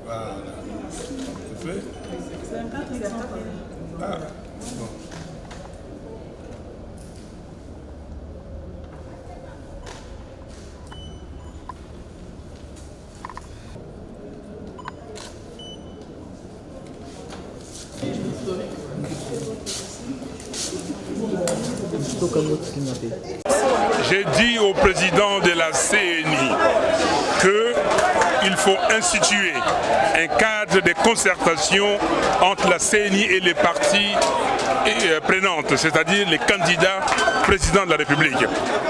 Voilà. C'est fait? C'est un 4 700. Ah, bon. J'ai dit au président de la CNI qu'il faut instituer un cadre de concertation entre la CNI et les parties prenantes, c'est-à-dire les candidats présidents de la République,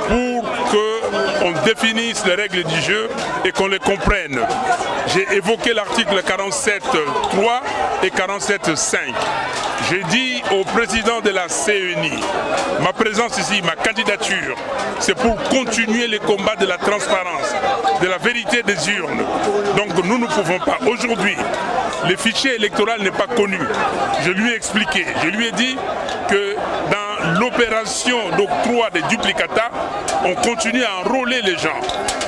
pour qu'on définisse les règles du jeu et qu'on les comprenne. J'ai évoqué l'article 47.3 et 47.5. J'ai dit au président de la CNI, ma présence ici, ma candidature, c'est pour continuer les combats de la transparence, de la vérité des urnes. Donc nous ne pouvons pas. Aujourd'hui, le fichier électoral n'est pas connu. Je lui ai expliqué, je lui ai dit que dans l'opération d'octroi des duplicata, on continue à enrôler les gens.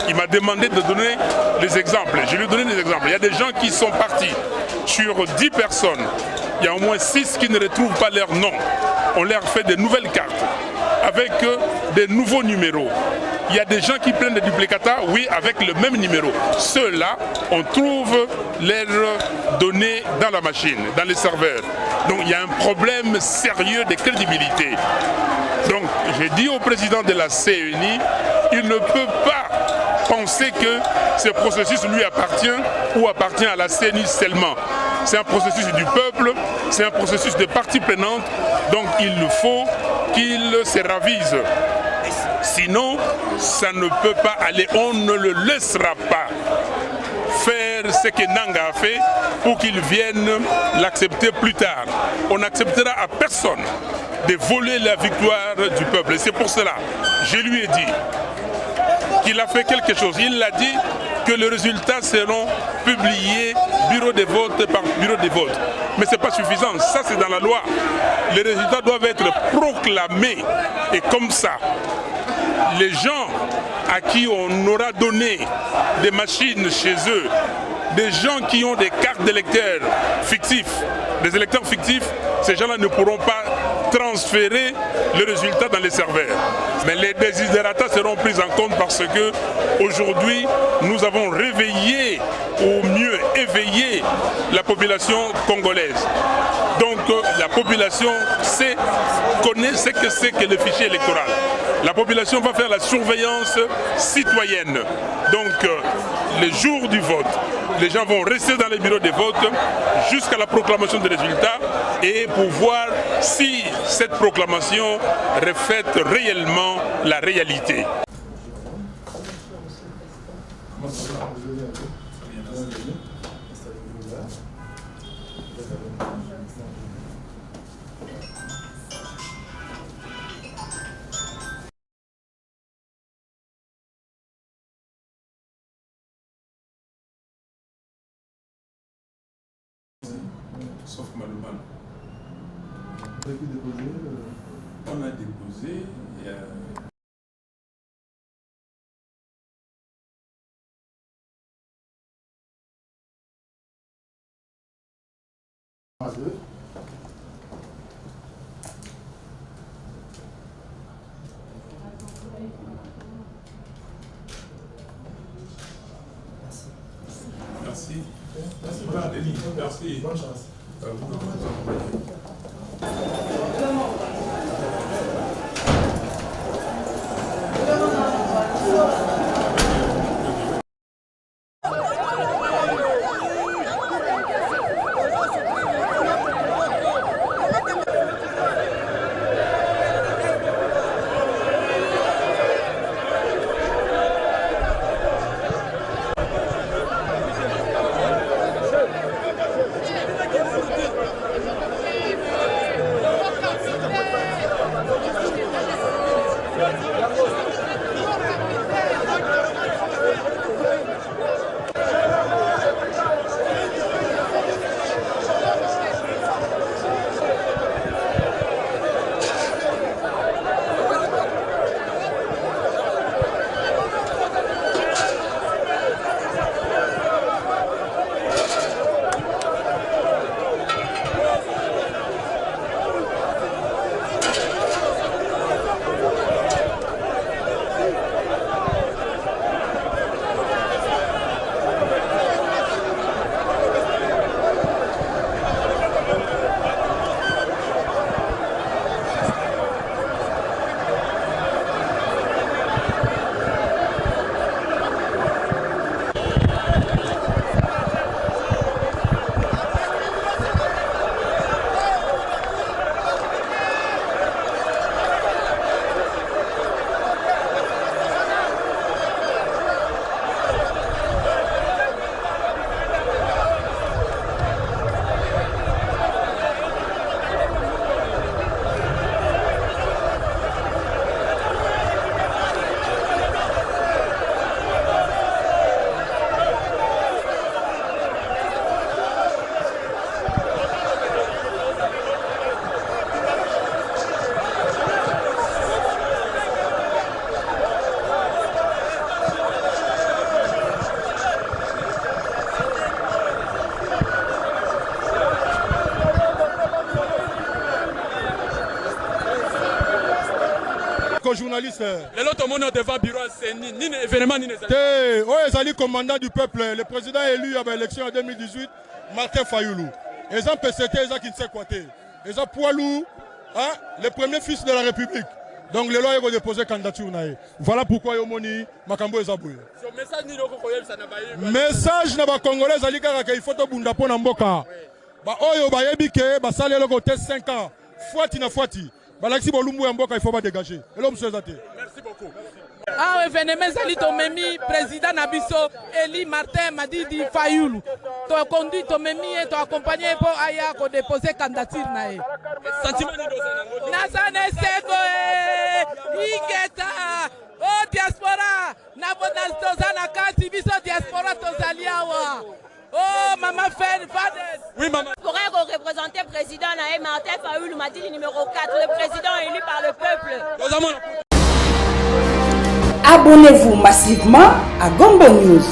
Il m'a demandé de donner les exemples. Je lui ai donné des exemples. Il y a des gens qui sont partis sur 10 personnes. Il y a au moins 6 qui ne retrouvent pas leur nom. On leur fait de nouvelles cartes avec des nouveaux numéros. Il y a des gens qui prennent des duplicata, oui, avec le même numéro. Ceux-là, on trouve leurs données dans la machine, dans les serveurs. Donc il y a un problème sérieux de crédibilité. Donc j'ai dit au président de la CNI, il ne peut pas penser que ce processus lui appartient ou appartient à la CNI seulement. C'est un processus du peuple, c'est un processus de parties prenantes, donc il faut qu'il se ravise. Sinon, ça ne peut pas aller, on ne le laissera pas faire ce que Nanga a fait pour qu'il vienne l'accepter plus tard. On n'acceptera à personne de voler la victoire du peuple. Et c'est pour cela, je lui ai dit qu'il a fait quelque chose. Il a dit que les résultats seront publiés bureau de vote par bureau de vote. Mais ce n'est pas suffisant, ça c'est dans la loi. Les résultats doivent être proclamés. Et comme ça, les gens à qui on aura donné des machines chez eux, des gens qui ont des cartes d'électeurs fictifs, des électeurs fictifs, ces gens-là ne pourront pas transférer le résultat dans les serveurs. Mais les desiderata seront pris en compte parce que aujourd'hui, nous avons réveillé, ou mieux éveillé, la population congolaise. Donc la population connaît ce que c'est que le fichier électoral. La population va faire la surveillance citoyenne. Donc les jours du vote, les gens vont rester dans les bureaux de vote jusqu'à la proclamation des résultats et pour voir si cette proclamation reflète réellement la réalité. Sauf Malouman. On a déposé. Merci. Merci. Bonne chance. journaliste. L'autre monde devant bureau c'est ni événement ni les commandant du peuple, le président élu à l'élection en 2018, Martin Fayoulou. Ils ont PCT, ils ont qui ne sait quoi. Ils ont Poilou, hein, le premier fils de la République. Donc les lois ont déposé candidature. Voilà pourquoi Yomoni, Makambo et Zaboué. Message na ba Congolais alikara qu'il faut to bunda pona mboka. Ba oyo ba yebike ba sale le côté 5 ans. Fouati na fouati. Ba laxi bolumbu ya mboka il faut pas dégager. Et l'homme se zate. Merci beaucoup. Ah événement sali to memi président Nabiso Eli Martin Madidi Fayoulou. To conduit to memi et to accompagner pour aya ko déposer candidature na e. Sentiment ni dozana. Nazane sego Igeta oh diaspora na bona tozana kati biso diaspora tozaliawa. Oh maman Fadez. Oui maman. Pour représenter le président Naé Martin Fayoulou Madidi numéro 4, le président élu par le peuple. Abonnez-vous massivement à Gombo News.